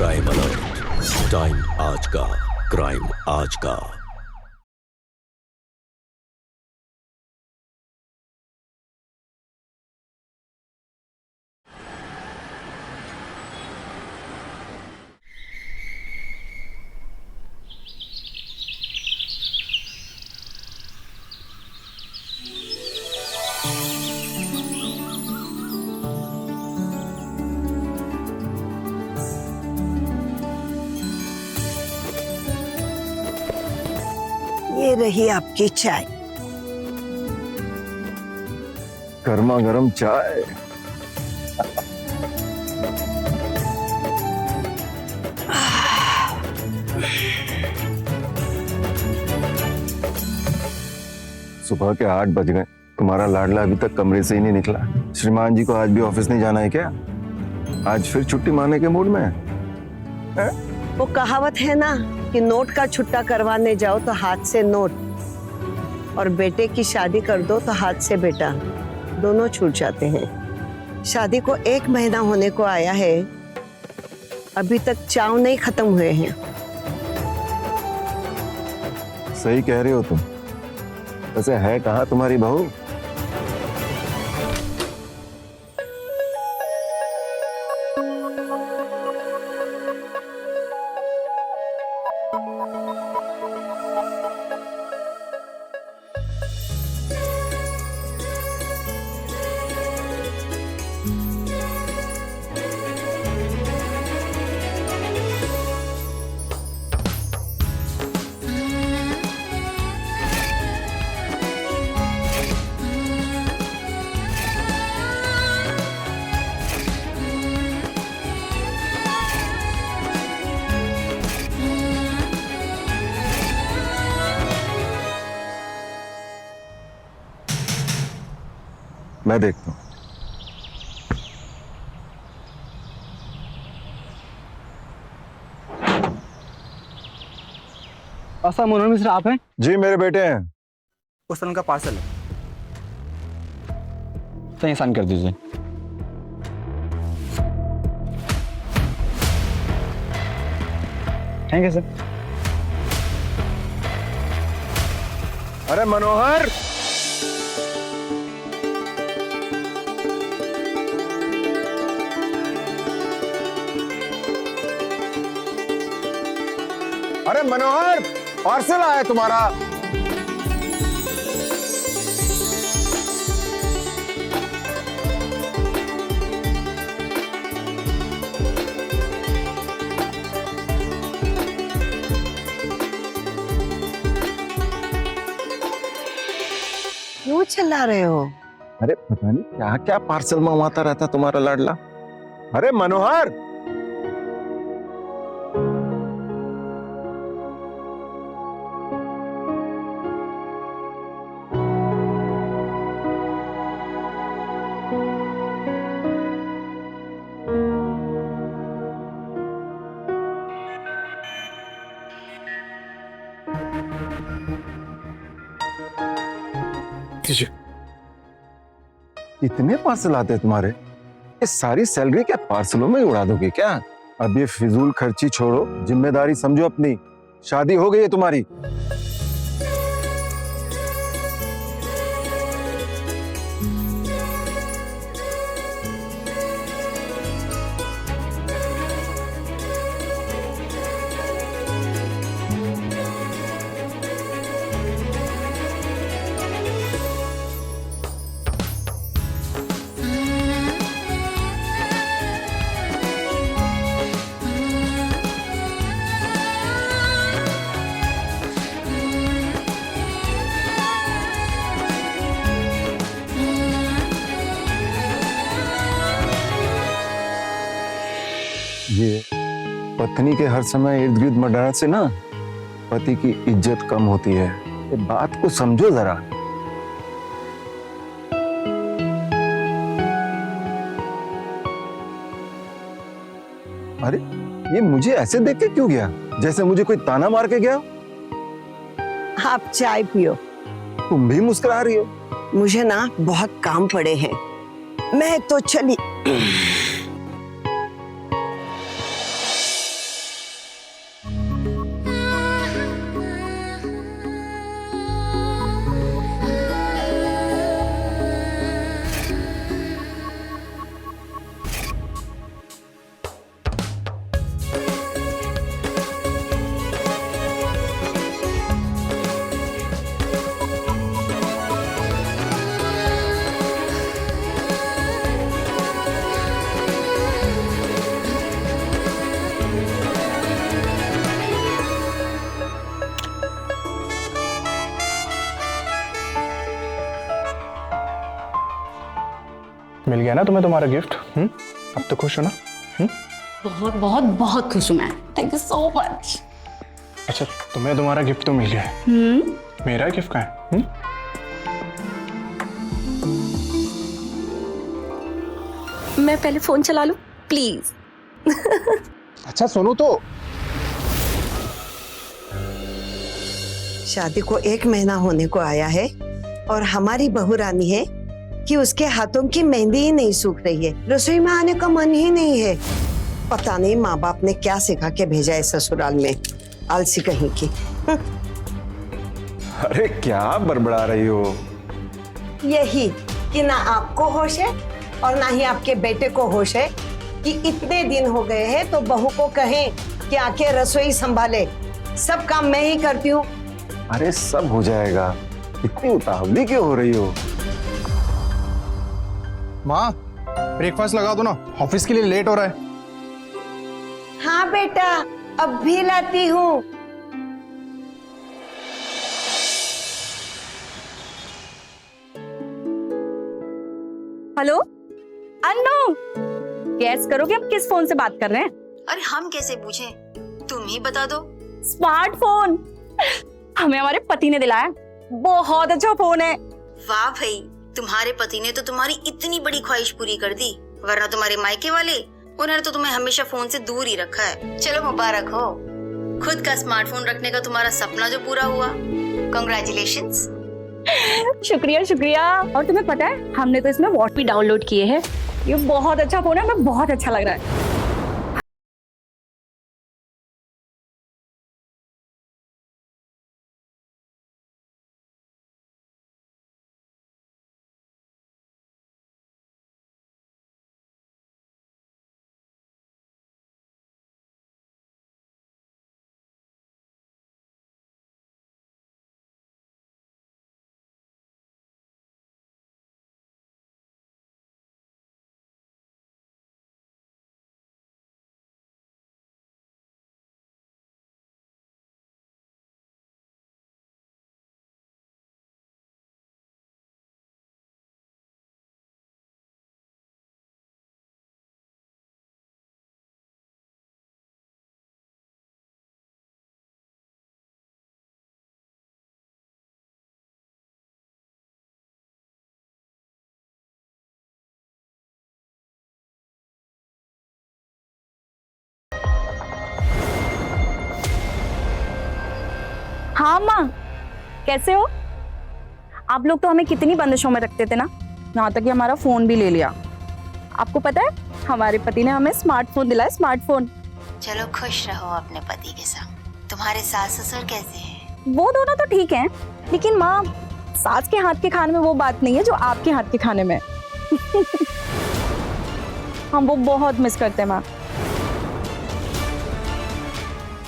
Crime alert, time आज का, crime आज का। ये रही आपकी चाय। गर्मा गर्म चाय। सुबह के 8 बज गए, तुम्हारा लाडला अभी तक कमरे से ही नहीं निकला। श्रीमान जी को आज भी ऑफिस नहीं जाना है क्या? आज फिर छुट्टी मारने के मूड में है? वो कहावत है ना कि नोट का छुट्टा करवाने जाओ तो हाथ से नोट, और बेटे की शादी कर दो तो हाथ से बेटा, दोनों छूट जाते हैं। शादी को 1 महीना होने को आया है, अभी तक चाव नहीं खत्म हुए हैं। सही कह रही हो तुम। वैसे है कहाँ तुम्हारी बहू? मैं देखता हूँ। ऐसा मनोहर मिश्र आप हैं? जी मेरे बेटे हैं। उस तरह का पार्सल है, तो ये साइन कर दीजिए। Thank you sir. अरे मनोहर, अरे मनोहर, पार्सल आया तुम्हारा। क्यों चिल्ला रहे हो? अरे पता नहीं क्या क्या पार्सल मंगवाता रहता तुम्हारा लाडला। अरे मनोहर, इतने पार्सल आते हैं तुम्हारे? ये सारी सैलरी क्या पार्सलों में ही उड़ा दोगे क्या? अब ये फिजूल खर्ची छोड़ो, जिम्मेदारी समझो अपनी। शादी हो गई है तुम्हारी। ये पत्नी के हर समय इर्द गिर्द मडाने से ना पति की इज्जत कम होती है। ये बात को समझो जरा। अरे ये मुझे ऐसे देख के क्यों गया, जैसे मुझे कोई ताना मार के गया? आप चाय पियो। तुम भी मुस्कुरा रही हो। मुझे ना बहुत काम पड़े हैं, मैं तो चली। मिल गया ना तुम्हें तुम्हारा गिफ्ट? अब तो खुश हो ना? बहुत बहुत बहुत खुश हूँ मैं। Thank you so much. अच्छा, तुम्हें तुम्हारा गिफ्ट तो मिल गया है, मेरा गिफ्ट कहाँ है? मैं पहले फोन चला लूं प्लीज। अच्छा सुनो तो। शादी को 1 महीना होने को आया है और हमारी बहू रानी है कि उसके हाथों की मेहंदी ही नहीं सूख रही है, रसोई में आने का मन ही नहीं है। पता नहीं माँ बाप ने क्या सिखा के भेजा है ससुराल में, आलसी कहीं की। अरे क्या बड़बड़ा रही हो? यही कि ना आपको होश है और ना ही आपके बेटे को होश है कि इतने दिन हो गए हैं तो बहू को कहें कि आके रसोई संभाले, सब काम मैं ही करती हूँ। अरे सब हो जाएगा, इतनी उतावली क्यों हो रही हो? माँ, ब्रेकफास्ट लगा दो ना, ऑफिस के लिए लेट हो रहा है। हाँ बेटा, अब भी लाती हूँ। हेलो अन्नू, गैस करो कि हम किस फोन से बात कर रहे हैं? अरे हम कैसे पूछें, तुम ही बता दो। स्मार्टफोन हमें हमारे पति ने दिलाया, बहुत अच्छा फोन है। वाह भाई, तुम्हारे पति ने तो तुम्हारी इतनी बड़ी ख्वाहिश पूरी कर दी, वरना तुम्हारे मायके वाले उन्होंने तो तुम्हें हमेशा फोन से दूर ही रखा है। चलो मुबारक हो, खुद का स्मार्टफोन रखने का तुम्हारा सपना जो पूरा हुआ। कांग्रेचुलेशंस। शुक्रिया शुक्रिया। और तुम्हें पता है हमने तो इसमें वॉट भी डाउनलोड किए हैं। ये बहुत अच्छा फोन है, हमें बहुत अच्छा लग रहा है। हाँ माँ, कैसे हो? आप लोग तो हमें कितनी बंदिशों में रखते थे ना, यहाँ तक कि हमारा फोन भी ले लिया। आपको पता है हमारे पति ने हमें स्मार्टफोन दिलाया, स्मार्टफोन। चलो खुश रहो अपने पति के संग। तुम्हारे सास ससुर कैसे हैं? वो दोनों तो ठीक हैं, लेकिन माँ, सास के हाथ के खाने में वो बात नहीं है जो आपके हाथ के खाने में। हम वो बहुत मिस करते हैं माँ।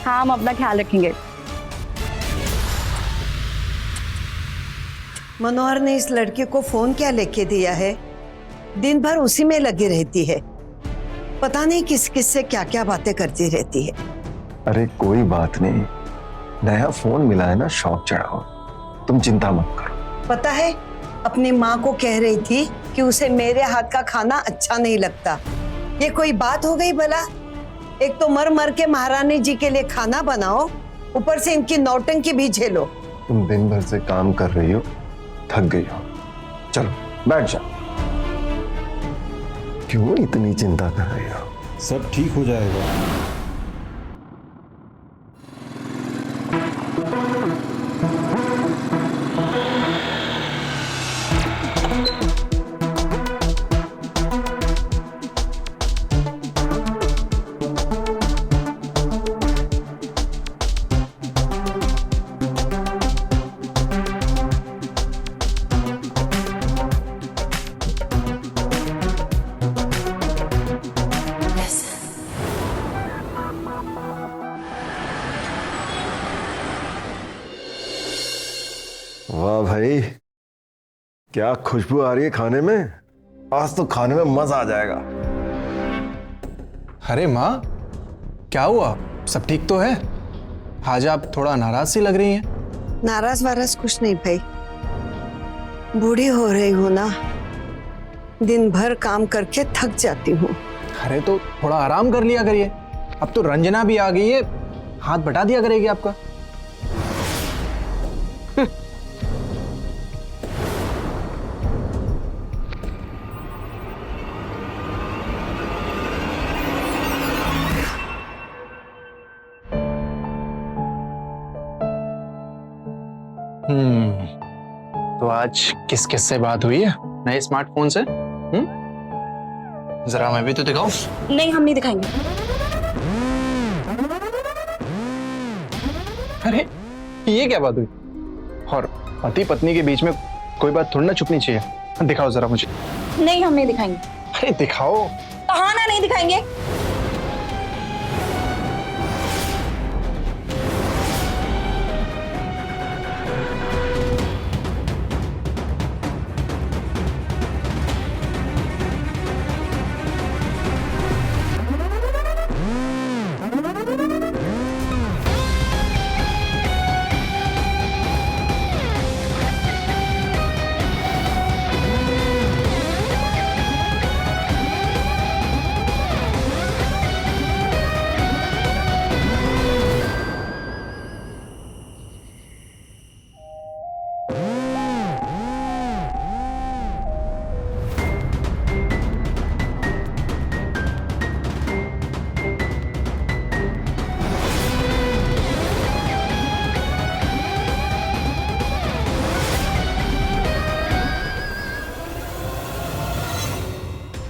हाँ, हम अपना ख्याल रखेंगे। मनोहर ने इस लड़के को फोन क्या लेके दिया है? दिन भर उसी में लगी रहती है, पता नहीं किस किस से क्या क्या बातें करती रहती है। अरे कोई बात नहीं, नया फोन मिला है ना, शौक चढ़ाओ, तुम चिंता मत करो। पता है, अपनी माँ को कह रही थी कि उसे मेरे हाथ का खाना अच्छा नहीं लगता। ये कोई बात हो गई भला? एक तो मर मर के महारानी जी के लिए खाना बनाओ, ऊपर से इनकी नौटंकी भी झेलो। तुम दिन भर से काम कर रही हो, थक गई हो, चलो बैठ जाओ। क्यों इतनी चिंता कर रही हो? सब ठीक हो जाएगा। वाह भाई, क्या खुशबू आ रही है खाने में। आज तो खाने में मजा आ जाएगा। अरे माँ, क्या हुआ? सब ठीक तो है? आज आप थोड़ा नाराज सी लग रही हैं। नाराज वाराज कुछ नहीं भाई, बूढ़ी हो रही हूँ ना, दिन भर काम करके थक जाती हूँ। अरे तो थोड़ा आराम कर लिया करिए, अब तो रंजना भी आ गई है, हाथ बटा दिया करेगी आपका। तो आज किस किस से बात हुई है नए स्मार्टफोन से? जरा मैं भी तो दिखाऊं। नहीं, हम नहीं दिखाएंगे। अरे ये क्या बात हुई? और पति पत्नी के बीच में कोई बात थोड़ी ना छुपनी चाहिए। दिखाओ जरा मुझे। नहीं, हम नहीं दिखाएंगे। अरे दिखाओ। कहा ना नहीं दिखाएंगे।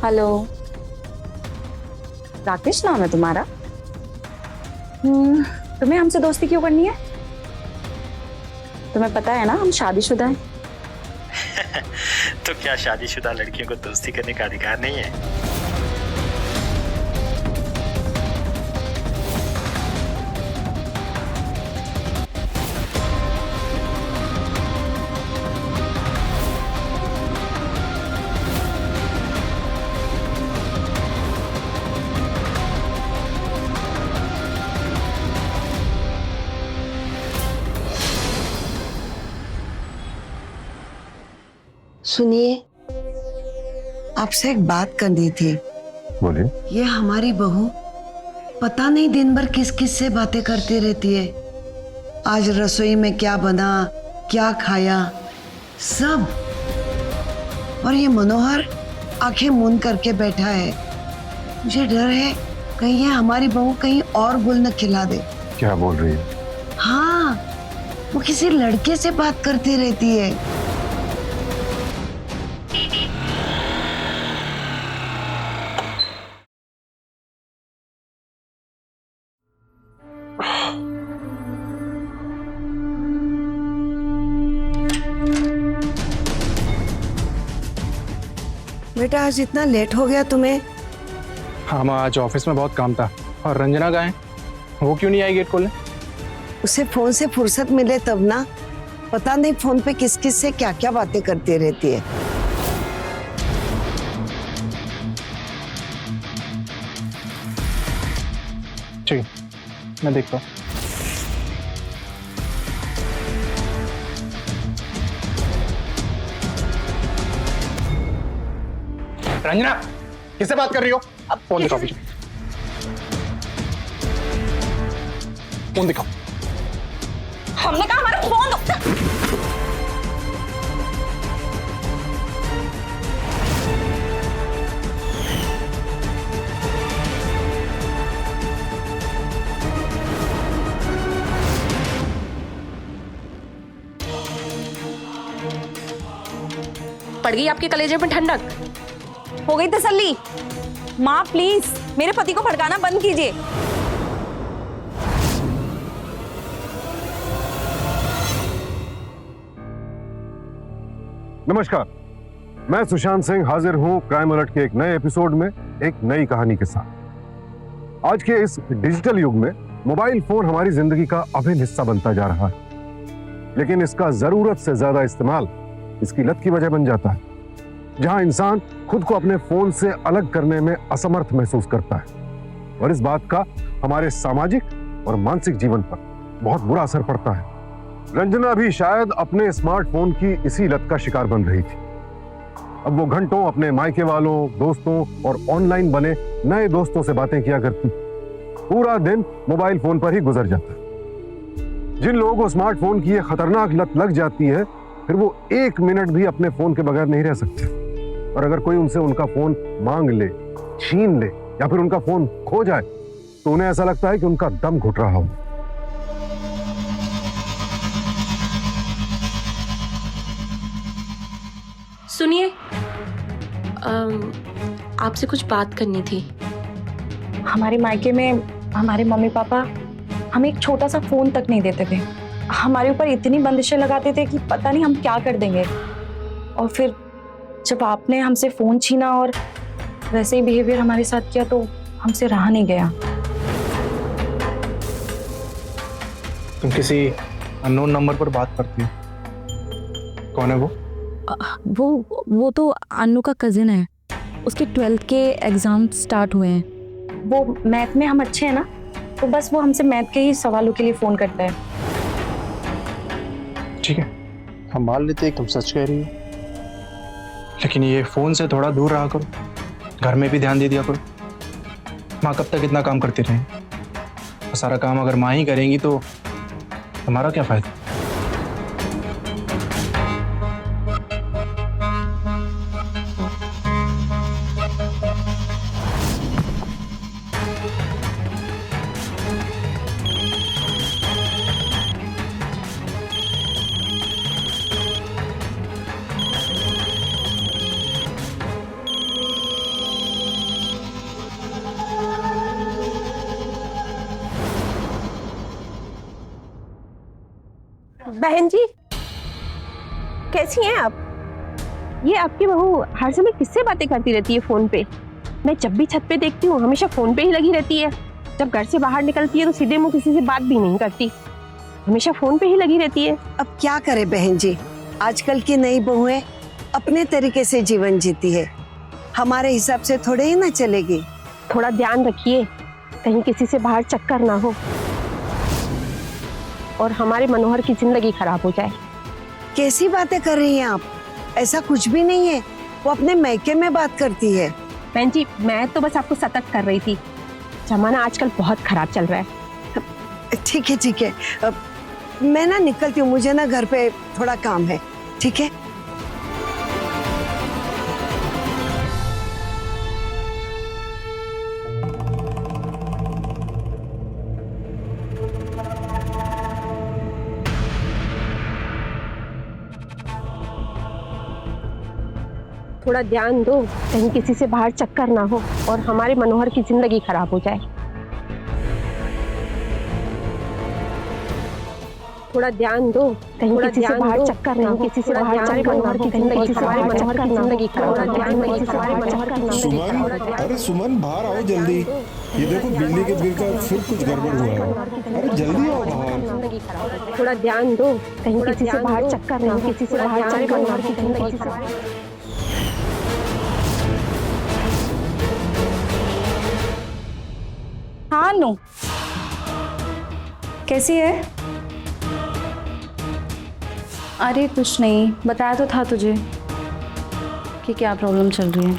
हेलो, राकेश नाम है तुम्हारा? तुम्हें हमसे दोस्ती क्यों करनी है? तुम्हें पता है ना हम शादीशुदा हैं। तो क्या शादीशुदा लड़कियों को दोस्ती करने का अधिकार नहीं है? सुनिए, आपसे एक बात करनी थी। बोलिए। ये हमारी बहू पता नहीं दिन भर किस किस से बातें करती रहती है। आज रसोई में क्या बना, क्या खाया, सब। और ये मनोहर आंखें मूंद करके बैठा है। मुझे डर है कहीं ये हमारी बहू कहीं और गुल न खिला दे। क्या बोल रही है? हाँ, वो किसी लड़के से बात करती रहती है। बेटा, आज इतना लेट हो गया तुम्हें? हाँ माँ, आज ऑफिस में बहुत काम था। और रंजना कहाँ है? वो क्यों नहीं आई गेट खोलने? उसे फोन से फुर्सत मिले तब ना। पता नहीं फोन पे किस किस से क्या क्या बातें करती रहती है। ठीक, मैं देखता हूँ। रंजना, किससे बात कर रही हो? अब फोन दिखाओ मुझे। फोन दिखाओ। हमने कहा हमारा फोन दो। पड़ गई आपके कलेजे में ठंडक? हो गई तसल्ली? माँ प्लीज मेरे पति को भड़काना बंद कीजिए। नमस्कार, मैं सुशांत सिंह हाजिर हूं क्राइम अलर्ट के एक नए एपिसोड में एक नई कहानी के साथ। आज के इस डिजिटल युग में मोबाइल फोन हमारी जिंदगी का अभिन्न हिस्सा बनता जा रहा है, लेकिन इसका जरूरत से ज्यादा इस्तेमाल इसकी लत की वजह बन जाता है, जहां इंसान खुद को अपने फोन से अलग करने में असमर्थ महसूस करता है और इस बात का हमारे सामाजिक और मानसिक जीवन पर बहुत बुरा असर पड़ता है। रंजना भी शायद अपने स्मार्टफोन की इसी लत का शिकार बन रही थी। अब वो घंटों अपने मायके वालों, दोस्तों और ऑनलाइन बने नए दोस्तों से बातें किया करती। पूरा दिन मोबाइल फोन पर ही गुजर जाता। जिन लोगों को स्मार्टफोन की ये खतरनाक लत लग जाती है, फिर वो 1 मिनट भी अपने फोन के बगैर नहीं रह सकते। और अगर कोई उनसे उनका फोन मांग ले, छीन ले या फिर उनका फोन खो जाए तो उन्हें ऐसा लगता है कि उनका दम घुट रहा हो। सुनिए, आपसे कुछ बात करनी थी। हमारे मायके में हमारे मम्मी पापा हमें एक छोटा सा फोन तक नहीं देते थे। हमारे ऊपर इतनी बंदिशें लगाते थे कि पता नहीं हम क्या कर देंगे। और फिर जब आपने हमसे फोन छीना और वैसे ही बिहेवियर हमारे साथ किया तो हमसे रहा नहीं गया। तुम किसी अननोन नंबर पर बात करती हो? कौन है वो? वो तो अन्नू का कजिन है। उसके 12th के एग्जाम स्टार्ट हुए हैं। वो मैथ में हम अच्छे हैं ना, तो बस वो हमसे मैथ के ही सवालों के लिए फोन करता है। ठीक है, हम मान लेते हैं तुम सच कह रही हो, लेकिन ये फोन से थोड़ा दूर रहा करो। घर में भी ध्यान दे दिया करो। माँ कब तक इतना काम करती रहेंगी? सारा काम अगर माँ ही करेंगी तो हमारा क्या फायदा? बहन जी, कैसी हैं आप? ये आपकी बहू हर समय किससे बातें करती रहती है फोन पे? मैं जब भी छत पे देखती हूँ हमेशा फोन पे ही लगी रहती है। जब घर से बाहर निकलती है तो सीधे मुंह किसी से बात भी नहीं करती, हमेशा फोन पे ही लगी रहती है। अब क्या करे बहन जी, आजकल की नई बहुएं अपने तरीके से जीवन जीती है, हमारे हिसाब से थोड़े ही ना चलेगी। थोड़ा ध्यान रखिए, कहीं किसी से बाहर चक्कर ना हो और हमारे मनोहर की जिंदगी खराब हो जाए। कैसी बातें कर रही हैं आप? ऐसा कुछ भी नहीं है, वो अपने मैके में बात करती है। बहन जी, मैं तो बस आपको सतर्क कर रही थी। जमाना आजकल बहुत खराब चल रहा है। ठीक है ठीक है, मैं ना निकलती हूँ, मुझे ना घर पे थोड़ा काम है। ठीक है, थोड़ा ध्यान दो, कहीं किसी से बाहर चक्कर ना हो और हमारे मनोहर की जिंदगी खराब हो जाए। थोड़ा ध्यान दो, कहीं किसी से बाहर चक्कर ना हो, किसी से बाहर चक्कर ना हो, कहीं हमारे मनोहर की जिंदगी खराब हो जाए। सुमन, अरे सुमन बाहर आओ जल्दी। ये देखो बिजली के बिल का फिर कुछ गड़बड़ हुआ है। अरे जल्दी आओ बाहर। थोड़ा ध्यान दो, कहीं किसी से बाहर चक्कर ना हो, किसी से बाहर चक्कर ना हो, जिंदगी खराब। हाँ नो, कैसी है? अरे कुछ नहीं, बताया तो था तुझे कि क्या प्रॉब्लम चल रही है।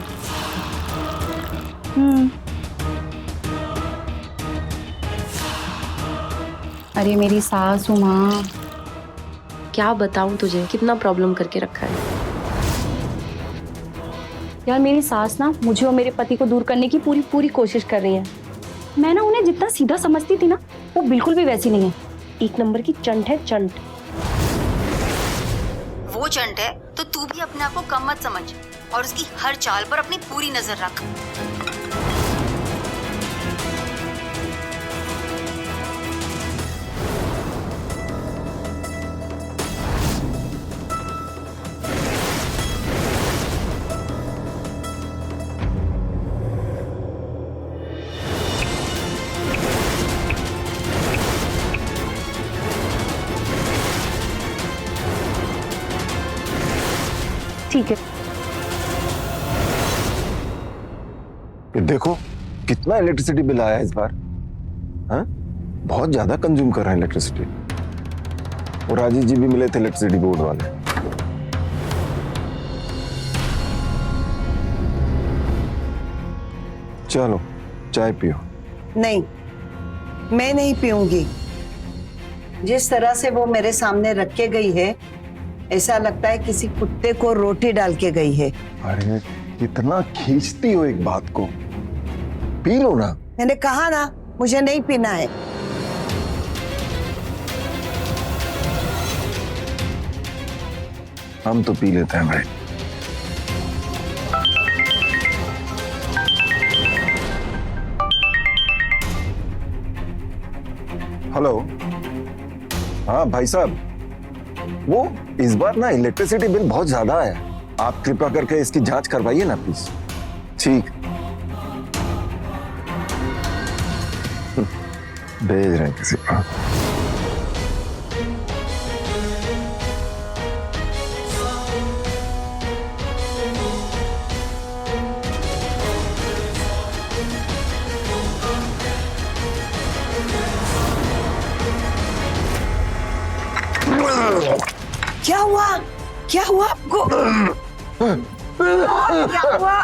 अरे मेरी सासू माँ, क्या बताऊं तुझे, कितना प्रॉब्लम करके रखा है यार। मेरी सास ना मुझे और मेरे पति को दूर करने की पूरी पूरी कोशिश कर रही है। मैं ना उन्हें जितना सीधा समझती थी ना, वो बिल्कुल भी वैसी नहीं है। एक नंबर की चंट है, चंट। वो चंट है तो तू भी अपने आप को कम मत समझ और उसकी हर चाल पर अपनी पूरी नजर रख। ठीक है। ये देखो कितना इलेक्ट्रिसिटी बिल आया इस बार। हाँ, बहुत ज्यादा कंज्यूम कर रहे हैं इलेक्ट्रिसिटी। और राजीव जी भी मिले थे इलेक्ट्रिसिटी बोर्ड वाले। चलो चाय पियो। नहीं, मैं नहीं पीऊंगी। जिस तरह से वो मेरे सामने रख के गई है, ऐसा लगता है किसी कुत्ते को रोटी डाल के गई है। अरे कितना खींचती हो एक बात को, पी लो ना। मैंने कहा ना, मुझे नहीं पीना है। हम तो पी लेते हैं भाई। हेलो, हाँ भाई साहब, वो इस बार ना इलेक्ट्रिसिटी बिल बहुत ज्यादा है, आप कृपया करके इसकी जांच करवाइए ना प्लीज। ठीक, भेज रहे हैं किसी को। क्या हुआ? क्या हुआ आपको? क्या हुआ?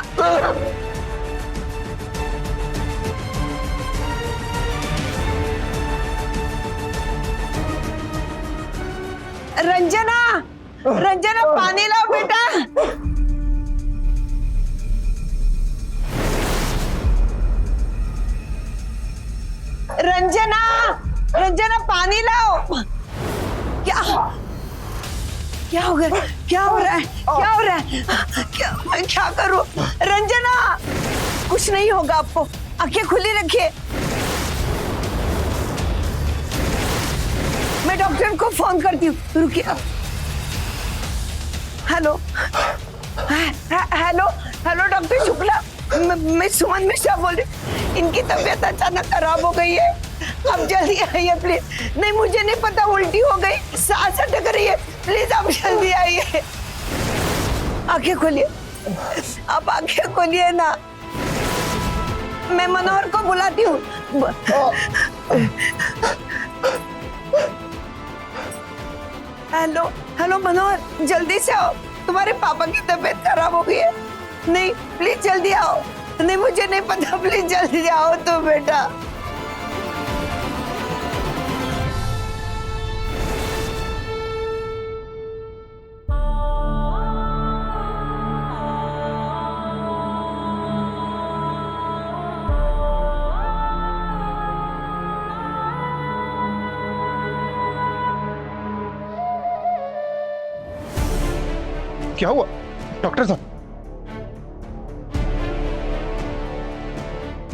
रंजना, रंजना पानी लाओ बेटा। रंजना, रंजना पानी लाओ। क्या क्या हो गया? क्या हो रहा है? क्या हो रहा है? क्या मैं क्या करूं? रंजना, कुछ नहीं होगा आपको, आंखें खुली रखिए। मैं डॉक्टर को फोन करती हूँ, रुकिए। Hello, hello, hello doctor Shukla, मैं सुमन मिश्रा बोल रही। इनकी तबीयत अचानक खराब हो गई है, आप जल्दी आइए प्लीज। नहीं मुझे नहीं पता, उल्टी हो गई, सांस अटक रही है, प्लीज आप जल्दी आइए। आंखें खोलिए, आप आंखें खोलिए ना। मैं मनोहर को बुलाती हूँ। हेलो, हेलो मनोहर, जल्दी से आओ, तुम्हारे पापा की तबीयत खराब हो गई है। नहीं प्लीज जल्दी आओ। नहीं मुझे नहीं पता, प्लीज जल्दी आओ तो बेटा। क्या हुआ डॉक्टर साहब?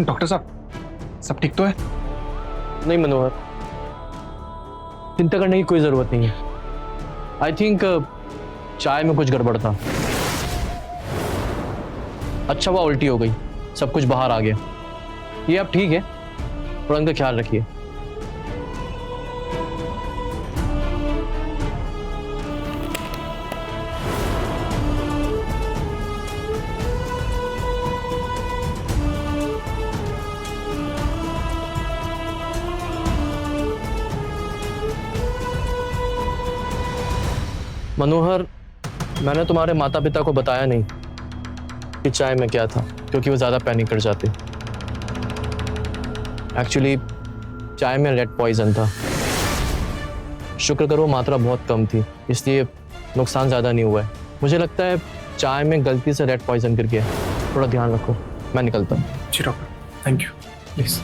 डॉक्टर साहब, सब ठीक तो है? नहीं मनोहर, चिंता करने की कोई जरूरत नहीं है। आई थिंक चाय में कुछ गड़बड़ था। अच्छा हुआ उल्टी हो गई, सब कुछ बाहर आ गया। ये अब ठीक है, थोड़ा इनका ख्याल रखिए। मनोहर, मैंने तुम्हारे माता पिता को बताया नहीं कि चाय में क्या था, क्योंकि वो ज़्यादा पैनिक कर जाते। एक्चुअली चाय में रेड पॉइजन था। शुक्र करो मात्रा बहुत कम थी, इसलिए नुकसान ज़्यादा नहीं हुआ है। मुझे लगता है चाय में गलती से रेड पॉइजन गिर गया। थोड़ा ध्यान रखो, मैं निकलता हूँ। जी डॉक्टर, थैंक यू, प्लीज।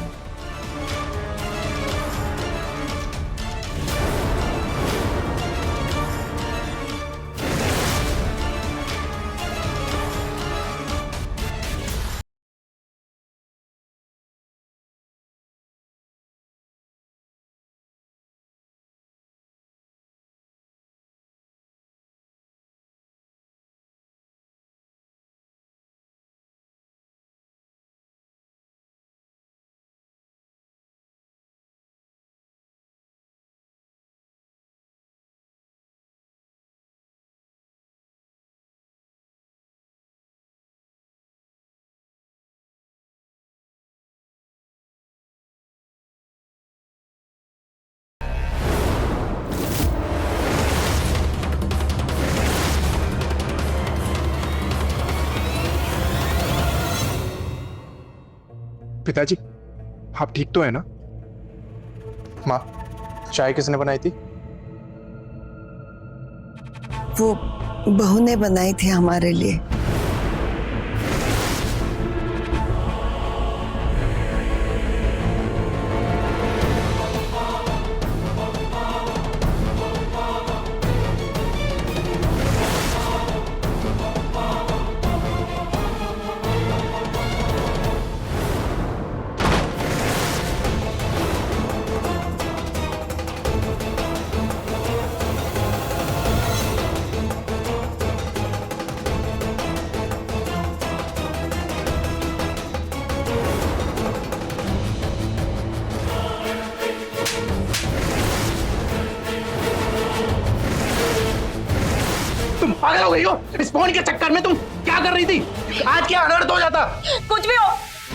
पिताजी, आप ठीक तो है ना? माँ, चाय किसने बनाई थी? वो बहू ने बनाई थी हमारे लिए। तुम पागल हो गई हो? इस फोन के चक्कर में तुम क्या कर रही थी? आज क्या अनर्थ हो जाता? कुछ भी हो,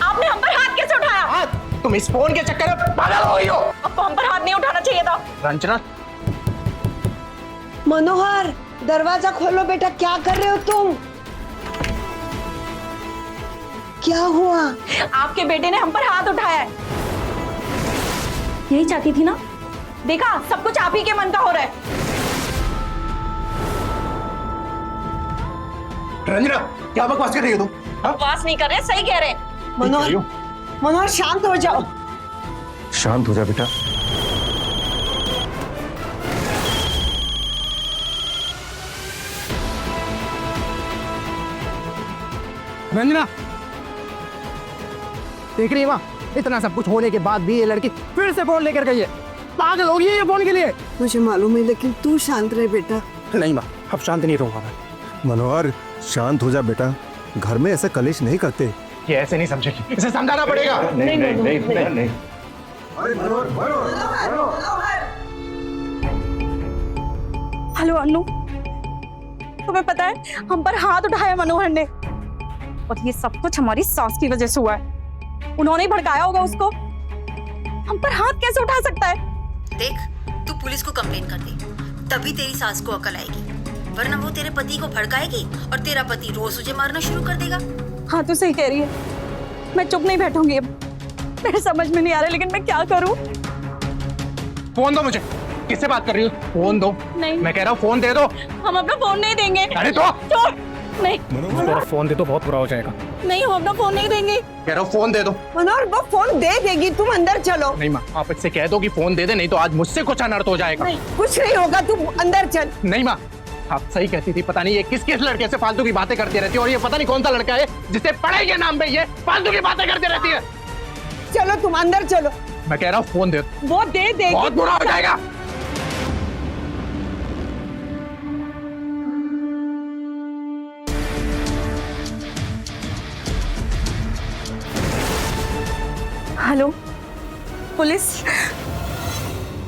आपने हम पर हाथ कैसे उठाया? हाथ? तुम इस फोन के चक्कर में पागल हो गई हो? आपको हम पर हाथ नहीं उठाना चाहिए था। रंजना, मनोहर, दरवाजा खोलो बेटा, क्या कर रहे हो तुम? क्या हुआ? आपके बेटे ने हम पर हाथ उठाया है। यही चाहती थी ना? देखा, सब कुछ आप ही के मन का हो रहा है। रंजना, क्या बकवास कर रही हो तुम? बकवास नहीं कर रहे, सही कह रहे हैं। मनोहर, मनोहर शांत हो जाओ। शांत हो जा बेटा। रंजना, देख रही है माँ, इतना सब कुछ होने के बाद भी ये लड़की फिर से फोन लेकर गई है। पागल हो गई है ये फोन के लिए। मुझे मालूम है, लेकिन तू शांत रहे बेटा। नहीं माँ, अब शांत नहीं रहूंगा मैं। मनोहर, शांत हो जा बेटा, घर में ऐसे कलेश नहीं करते। ये ऐसे नहीं समझेगी, इसे समझाना पड़ेगा। नहीं। हेलो अनु, तुम्हें पता है हम पर हाथ उठाया मनोहर ने, और ये सब कुछ हमारी सास की वजह से हुआ है। उन्होंने ही भड़काया होगा उसको। हम पर हाथ कैसे उठा सकता है? देख, तू पुलिस को कंप्लेन कर दे, तभी तेरी सास को अकल आएगी, वरना वो तेरे पति को भड़काएगी और तेरा पति रोज तुझे मारना शुरू कर देगा। हाँ, तू सही कह रही है, मैं चुप नहीं बैठूंगी अब। मेरे समझ में नहीं आ रहा, लेकिन मैं क्या करूं? फोन दो मुझे। किससे बात कर रही हो? फोन दो। नहीं, मैं कह रहा हूँ फोन दे दो। हम अपना फोन नहीं देंगे। अरे तो छोड़। नहीं, थोड़ा फोन दे तो बहुत बुरा हो जाएगा। नहीं, हम अपना फोन नहीं देंगे। कह रहा हूँ फोन दे दो। मनोहर, वो फोन दे देगी, तुम अंदर चलो। नहीं माँ, आप इससे कह दो कि फोन दे दे, नहीं तो आज मुझसे कुछ अनर्थ हो जाएगा। नहीं, कुछ नहीं होगा, तुम अंदर चल। नहीं माँ, आप सही कहती थी, पता नहीं ये किस किस लड़के से फालतू की बातें करती रहती है, और ये पता नहीं कौन सा लड़का है जिसे पढ़ाई के नाम पे ये फालतू की बातें करती रहती है। चलो तुम अंदर चलो। मैं कह रहा हूँ फोन दे दो। वो दे देगी। बहुत बुरा हो जाएगा। Hello police.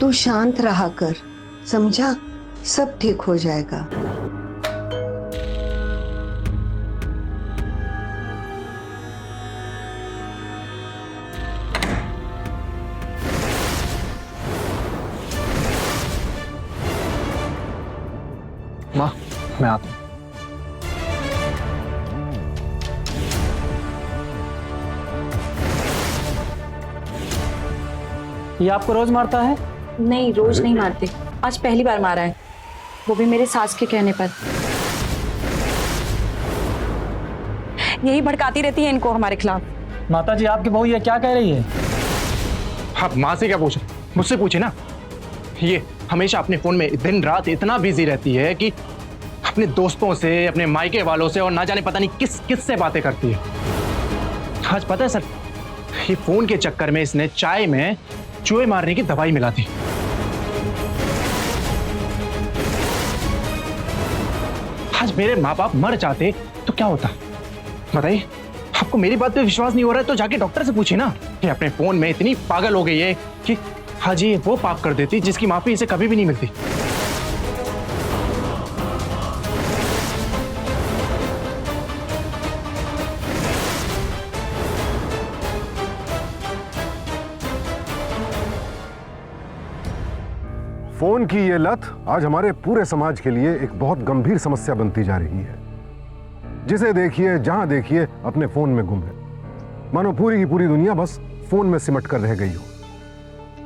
तू शांत रहा कर, समझा? सब ठीक हो जाएगा। माँ, मैं आता हूँ। ये आपको रोज मारता है? नहीं, रोज नहीं मारते, आज पहली बार मारा है, वो भी मेरे सास के कहने पर। यही भड़काती रहती है इनको हमारे खिलाफ। माता जी, आपकी बहू ये क्या कह रही है? आप माँ से क्या पूछे? मुझसे पूछे ना। ये हमेशा अपने फोन में दिन रात इतना बिजी रहती है कि अपने दोस्तों से, अपने मायके वालों से, और ना जाने पता नहीं किस किस से बातें करती है। आज पता है सर, ये फोन के चक्कर में इसने चाय में चूहे मारने की दवाई मिला दी। आज मेरे माँ बाप मर जाते तो क्या होता बताइए? आपको मेरी बात पे विश्वास नहीं हो रहा है तो जाके डॉक्टर से पूछिए ना। कि अपने फोन में इतनी पागल हो गई है कि आज ये वो पाप कर देती जिसकी माफी इसे कभी भी नहीं मिलती। फोन की ये लत आज हमारे पूरे समाज के लिए एक बहुत गंभीर समस्या बनती जा रही है। जिसे देखिए, जहां देखिए, अपने फोन में गुम है। मानो पूरी की पूरी दुनिया बस फोन में सिमट कर रह गई हो।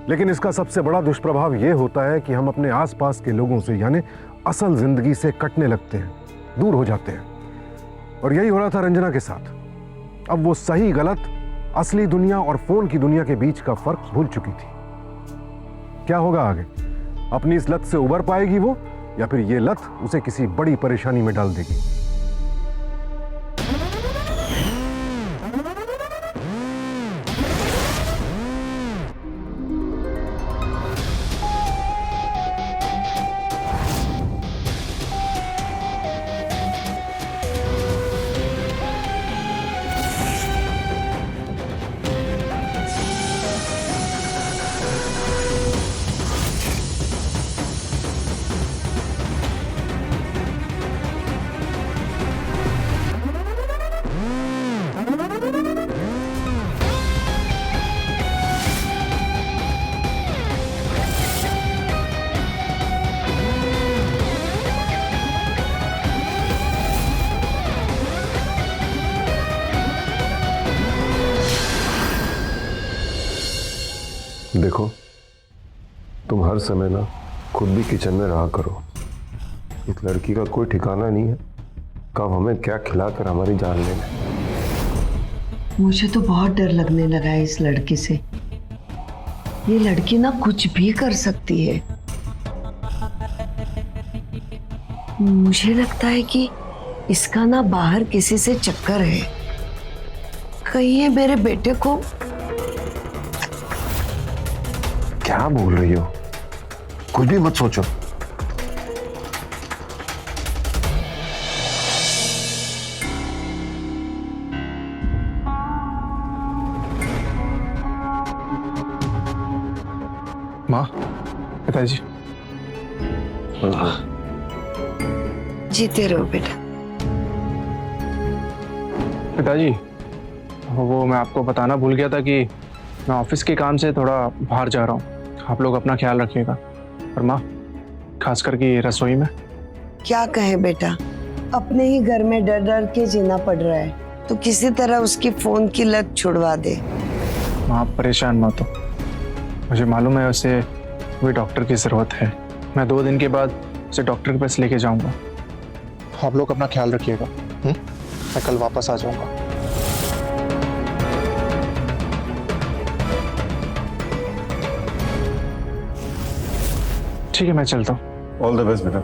लेकिन इसका सबसे बड़ा दुष्प्रभाव यह होता है कि हम अपने आसपास के लोगों से यानी असल जिंदगी से कटने लगते हैं, दूर हो जाते हैं। और यही हो रहा था रंजना के साथ। अब वो सही गलत, असली दुनिया और फोन की दुनिया के बीच का फर्क भूल चुकी थी। क्या होगा आगे? अपनी इस लत से उबर पाएगी वो, या फिर ये लत उसे किसी बड़ी परेशानी में डाल देगी? देखो, तुम हर समय ना खुद भी किचन में रहा करो। इस लड़की का कोई ठिकाना नहीं है कब हमें क्या खिलाकर हमारी जान ले ले। मुझे तो बहुत डर लगने लगा है इस लड़की से। ये लड़की ना कुछ भी कर सकती है। मुझे लगता है कि इसका ना बाहर किसी से चक्कर है। कहीं ये मेरे बेटे को। क्या बोल रही हो? कुछ भी मत सोचो। माँ, पिताजी। जीते रहो बेटा। पिताजी, वो मैं आपको बताना भूल गया था कि मैं ऑफिस के काम से थोड़ा बाहर जा रहा हूँ। आप लोग अपना ख्याल रखिएगा। और माँ, खास करके रसोई में। क्या कहे बेटा, अपने ही घर में डर डर के जीना पड़ रहा है, तो किसी तरह उसकी फोन की लत छुड़वा दे। माँ, आप परेशान मत हो। मुझे मालूम है उसे कोई डॉक्टर की जरूरत है। मैं 2 दिन के बाद उसे डॉक्टर के पास लेके जाऊंगा। आप लोग अपना ख्याल रखिएगा। मैं कल वापस आ जाऊंगा। ठीक है, मैं चलता हूँ। ऑल द बेस्ट बेटा।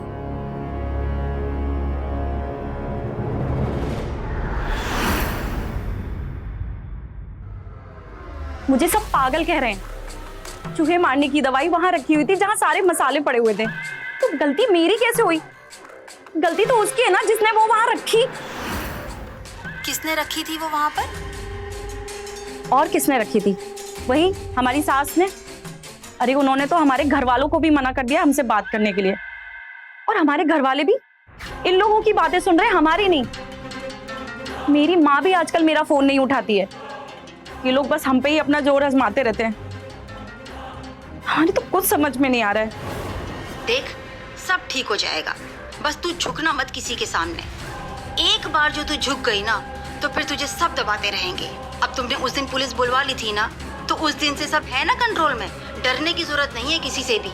मुझे सब पागल कह रहे हैं। चूहे मारने की दवाई वहां रखी हुई थी जहां सारे मसाले पड़े हुए थे। तो गलती मेरी कैसे हुई? गलती तो उसकी है ना जिसने वो वहां रखी। किसने रखी थी वो वहां पर? और किसने रखी थी? वही हमारी सास ने। अरे उन्होंने तो हमारे घर वालों को भी मना कर दिया हमसे बात करने के लिए। और हमारे घर वाले भी इन लोगों की बातें सुन रहे हैं, हमारी नहीं। मेरी माँ भी आजकल मेरा फोन नहीं उठाती है। ये लोग बस हम पे ही अपना जोर आजमाते रहते हैं। हमें तो कुछ समझ में नहीं आ रहा है। देख, सब ठीक हो जाएगा, बस तू झुकना मत किसी के सामने। एक बार जो तू झुक गई ना, तो फिर तुझे सब दबाते रहेंगे। अब तुमने उस दिन पुलिस बुलवा ली थी ना, तो उस दिन से सब है ना कंट्रोल में। डरने की जरूरत नहीं है किसी से भी।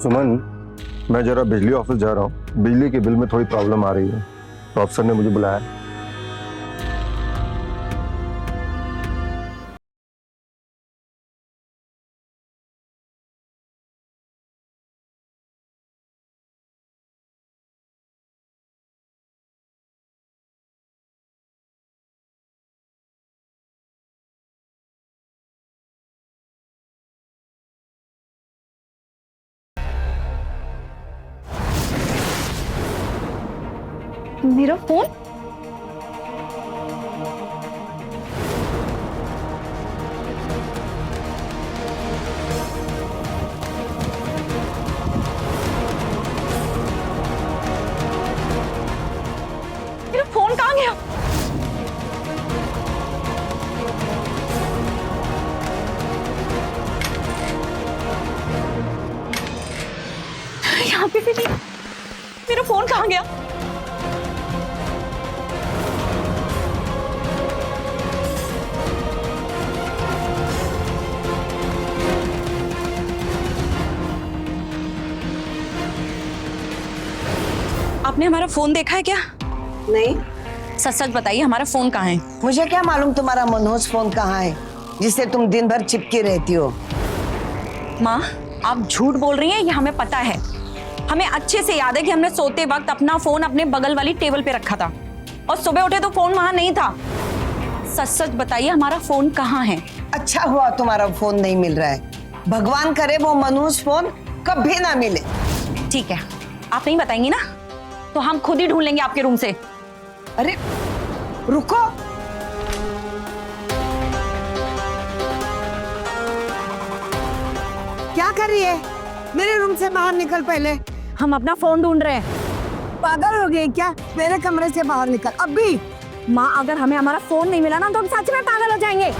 सुमन, मैं जरा बिजली ऑफिस जा रहा हूँ, बिजली के बिल में थोड़ी प्रॉब्लम आ रही है, तो अफसर ने मुझे बुलाया। मेरा फोन? मेरा फोन कहाँ गया? यहाँ पे भी नहीं। मेरा फोन कहाँ गया? आपने हमारा फोन देखा है क्या? नहीं। सच सच बताइए, हमारा फोन कहाँ है? मुझे क्या मालूम तुम्हारा मनोज फोन कहाँ है जिसे तुम दिन भर चिपकी रहती हो। माँ, आप झूठ बोल रही हैं, ये हमें पता है। हमें अच्छे से याद है कि हमने सोते वक्त अपना फोन अपने बगल वाली टेबल पे रखा था और सुबह उठे तो फोन वहां नहीं था। सच सच बताइए, हमारा फोन कहाँ है? अच्छा हुआ तुम्हारा फोन नहीं मिल रहा है, भगवान करे वो मनोज फोन कभी ना मिले। ठीक है, आप नहीं बताएंगी ना, तो हम खुद ही ढूंढ लेंगे आपके रूम से। अरे रुको, क्या कर रही है? मेरे रूम से बाहर निकल पहले। हम अपना फोन ढूंढ रहे हैं। पागल हो गई क्या? मेरे कमरे से बाहर निकल अभी। माँ, अगर हमें हमारा फोन नहीं मिला ना तो हम सच में पागल हो जाएंगे।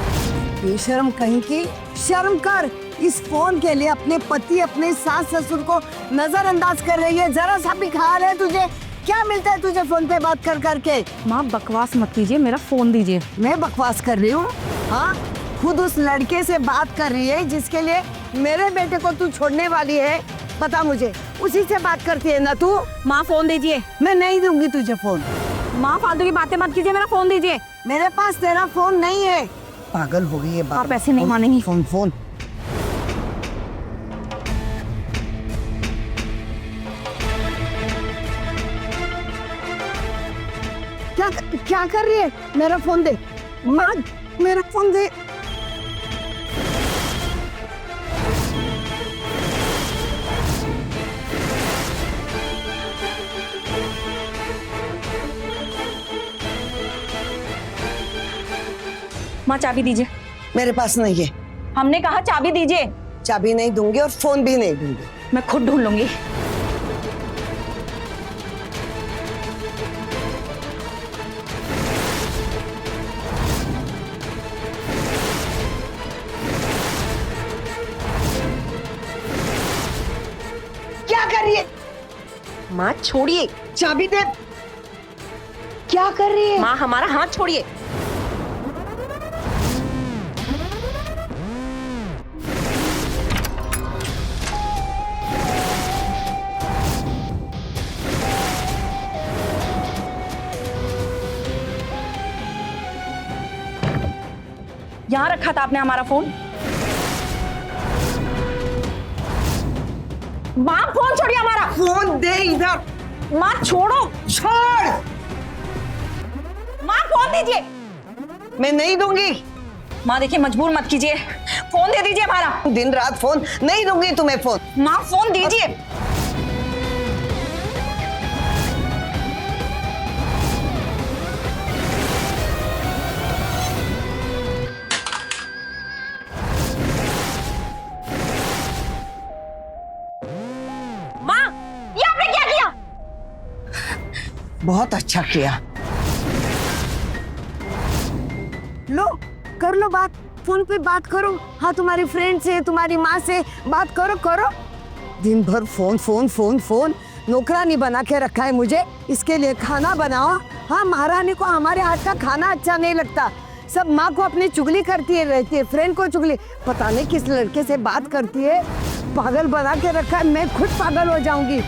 बेशर्म कहीं की, शर्म कर। इस फोन के लिए अपने पति, अपने सास ससुर को नजरअंदाज कर रही है। जरा सा भी ख्याल है तुझे? क्या मिलता है तुझे फोन पे बात कर करके? माँ, बकवास मत कीजिए, मेरा फोन दीजिए। मैं बकवास कर रही हूँ? हाँ, खुद उस लड़के से बात कर रही है जिसके लिए मेरे बेटे को तू छोड़ने वाली है। बता मुझे, उसी से बात करती है ना तू? माँ, फोन दीजिए। मैं नहीं दूंगी तुझे फोन। माँ, फालतू की बातें मत कीजिए, मेरा फोन दीजिए। मेरे पास तेरा फोन नहीं है। पागल हो गई है। आप ऐसे नहीं मानेंगी। फोन फोन क्या कर रही है? मेरा फोन दे माँ, मेरा फोन दे। माँ, चाबी दीजिए। मेरे पास नहीं है। हमने कहा चाबी दीजिए। चाबी नहीं दूंगी और फोन भी नहीं दूंगी। मैं खुद ढूंढ लूंगी। क्या कर रही है? माँ छोड़िए। चाबी दे। क्या कर रही है? माँ, हमारा हाथ छोड़िए। यहाँ रखा था आपने हमारा फोन। माँ, फोन छोड़िए हमारा। फोन दे इधर। माँ, छोड़ो। छोड़। माँ, फोन दीजिए। मैं नहीं दूंगी। माँ देखिए, मजबूर मत कीजिए, फोन दे दीजिए हमारा। दिन रात फोन नहीं दूंगी तुम्हें। फोन। माँ, फोन दीजिए। माँ, ये आपने क्या किया? बहुत अच्छा किया। लो, कर लो बात। फोन पे बात करो। हाँ, तुम्हारी फ्रेंड से, तुम्हारी माँ से बात करो करो। दिन भर फोन फोन फोन फोन। नौकरानी बना के रखा है मुझे, इसके लिए खाना बनाओ। हाँ, महारानी को हमारे हाथ का खाना अच्छा नहीं लगता। सब माँ को अपनी चुगली करती है रहती है, फ्रेंड को चुगली। पता नहीं किस लड़के से बात करती है। पागल बना के रखा है, मैं खुद पागल हो जाऊंगी।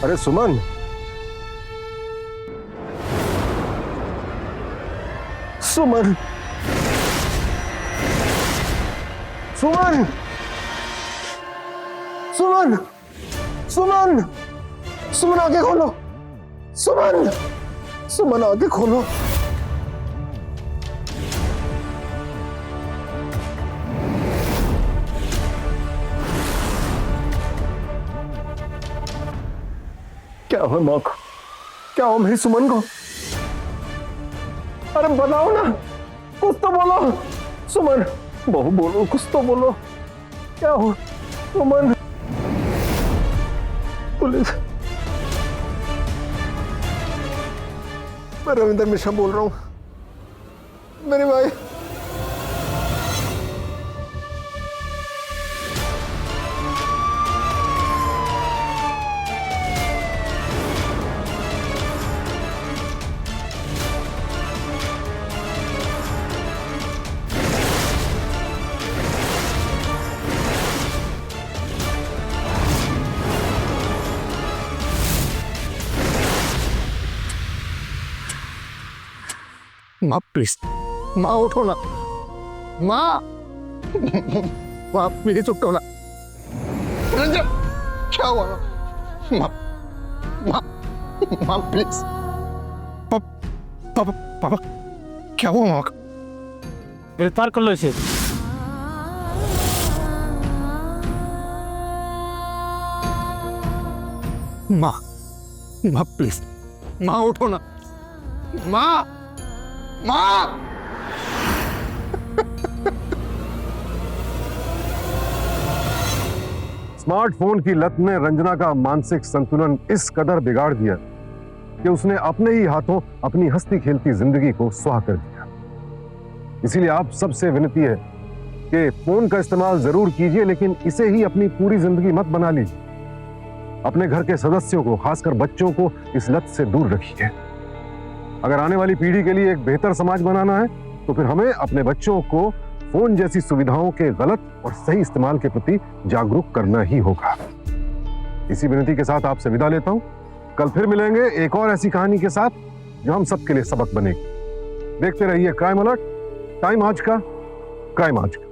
अरे सुमन, सुमन, सुमन, सुमन, सुमन, सुमन आंखें खोलो, सुमन, सुमन आंखें खोलो। क्या हो माँ को? क्या हो मेरी सुमन को? अरे बताओ ना, कुछ तो बोलो। सुमन, बहू बोलो, कुछ तो बोलो। क्या हो सुमन? पुलिस। मैं रविंदर मिश्रा बोल रहा हूँ। मेरे भाई माँ प्लीज, माँ उठो ना, माँ, माँ प्लीज उठो ना। रंजन, क्या हुआ? माँ, माँ, माँ प्लीज। पापा, पापा, क्या हुआ माँ? गिरफ्तार कर लो इसे। माँ, माँ प्लीज, माँ उठो ना, माँ, माँ। स्मार्टफोन की लत ने रंजना का मानसिक संतुलन इस कदर बिगाड़ दिया कि उसने अपने ही हाथों अपनी हंसती खेलती जिंदगी को सुहा कर दिया। इसीलिए आप सबसे विनती है कि फोन का इस्तेमाल जरूर कीजिए, लेकिन इसे ही अपनी पूरी जिंदगी मत बना लीजिए। अपने घर के सदस्यों को, खासकर बच्चों को इस लत से दूर रखिए। अगर आने वाली पीढ़ी के लिए एक बेहतर समाज बनाना है तो फिर हमें अपने बच्चों को फोन जैसी सुविधाओं के गलत और सही इस्तेमाल के प्रति जागरूक करना ही होगा। इसी विनती के साथ आपसे विदा लेता हूं। कल फिर मिलेंगे एक और ऐसी कहानी के साथ जो हम सबके लिए सबक बनेगी। देखते रहिए क्राइम अलर्ट, टाइम आज का, क्राइम आज का।